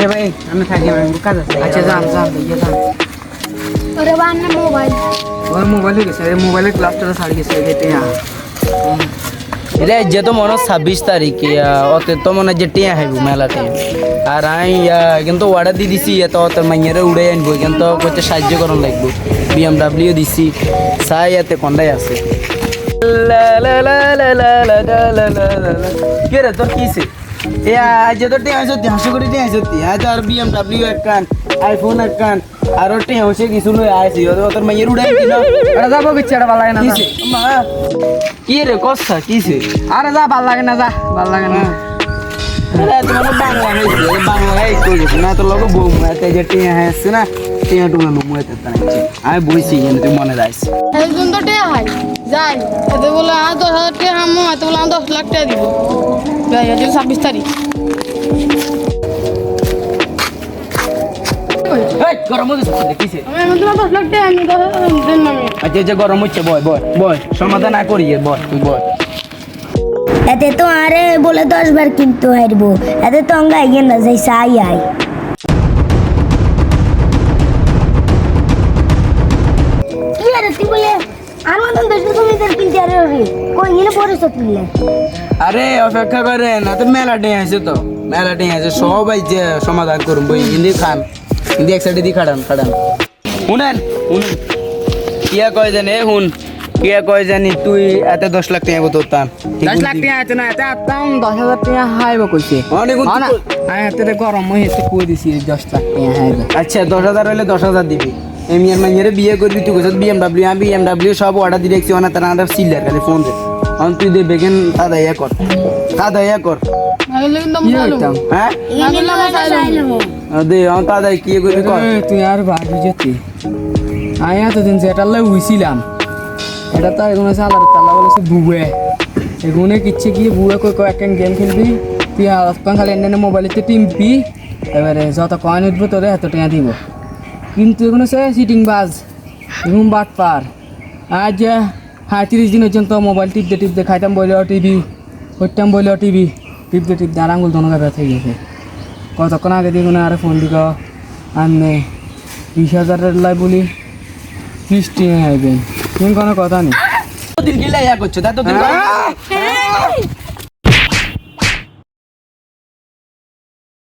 যে ভাই আমি থাকি ভাই কাজ আছে আচ্ছা যান যান ইয়ে যান ওরে বান্না মোবাইল ওর মোবাইলে গেছে মোবাইলের ক্লাসটা ছাড়ি গেছে এতে রে যে তো মনে 26 তারিখ অতে তো মনে যে টিয়া হাইব মেলাতে আর আমি কিন্তু অর্ডার দিয়ে দিছি এত অত মাইয়ারে উড়ে আনবো কিন্তু করতে সাহায্য করন লাগবো BMW দিছি চাই এতে কোনটাই আছে কে রে তোর কিছে এ আজ তো টিয়া সত্যি হাসি করে টিয়া সত্যি আজ আর BMW একখান আইফোন একখান আর টিয়া হচ্ছে কিছু লই আইছি তোর মাইয়ারে উড়ে আনবি না এটা যাবো বিচ্ছাটা ভালো লাগে না কিছে মা কি রে কথা কিছে আরে যা ভালো লাগে না যা ভালো লাগে না তোমার বাংলা হয়েছে বাংলায় কই গেছে না তোর লোক বউ মাতে যে টিয়া আছে না টিয়া টুনা মুয়েতে তাইছে আমি বইছি কিন্তু তুই মনে রাখিস একজন তো টেয়া হয় যাই এতে বলে 10,000 টাকা হামো এতে বলে 10 লাখ টাকা দিব যাই আজ 26 তারিখ এই গরম হচ্ছে কিছে আমি এখন তোমার 10 লাখ টাকা আমি 10,000 দেন না আমি আচ্ছা যে গরম হচ্ছে বয় বয় বয় সমাধান না করিয়ে বয় তুই বয় এতে তো আরে বলে 10 বার কিন্তু হারবো এতে তো অঙ্গা আইয়ে না যাই সাই আই কি আরে তুই বলে আর মতন 10 মিনিটের কিনতে আরে রে কই নিলে পরিশোধ নিলে আরে অপেক্ষা করে না তো মেলা টিয়া আছে তো মেলা টিয়া আছে সবাই যে সমাধান করুন বই হিন্দি খান হিন্দি এক সাইডে দি খাড়ান খাড়ান শুনেন শুনুন কিয়া কয় জানে হুন কিয়া কয় জানি তুই এত 10 লাখ টাকা তোর টান 10 লাখ টাকা আছে না এটা আতাম 10,000 টাকা হাইব কইছে অনেক না আমি হাতে গরম হইতে কই দিছি 10 লাখ টাকা হাইব আচ্ছা 10,000 হইলে 10,000 দিবি এমনি আর মাইয়ারে বিয়ে করবি তুই কইছ BMW আমি BMW সব অর্ডার দিয়ে রাখছি না তারা আদার সিলার খালি ফোন দে অন তুই দে বেগেন দাদা ইয়া কর আগলে কিন্তু কি আমি হইতাম হ্যাঁ আগলে আমি চাইলাম দে অন দাদা কি করবি কর তুই আর বাড়ি যেতে আমি এতদিন যেটা লাই হইছিলাম এটা তো এগুলো সালার তালা বলেছে বুয়ে এগুলো কিচ্ছে কি বুয়ে কই কয়েক গেম খেলবি তুই আসপান খালি এনে মোবাইলেতে টিমপি এবারে যত কয়েন উঠবো তোরে এত টাকা দিব কিন্তু এগুলো সে সিটিং বাজ এরকম বাট পার আজ 35 দিন পর্যন্ত মোবাইল টিপতে খাইতাম বইলেও টিভি করতাম বইলেও টিভি টিপতে আর আঙুল দোনো ব্যথা হয়ে গেছে কতক্ষণ আগে দিয়ে কোনো আরে ফোন দিক আননে 20,000 লাই বলি 50 টাকা আইবেন তুমি কোনো কথা নেই দিন গিলা ইয়া করছো তা তো দিন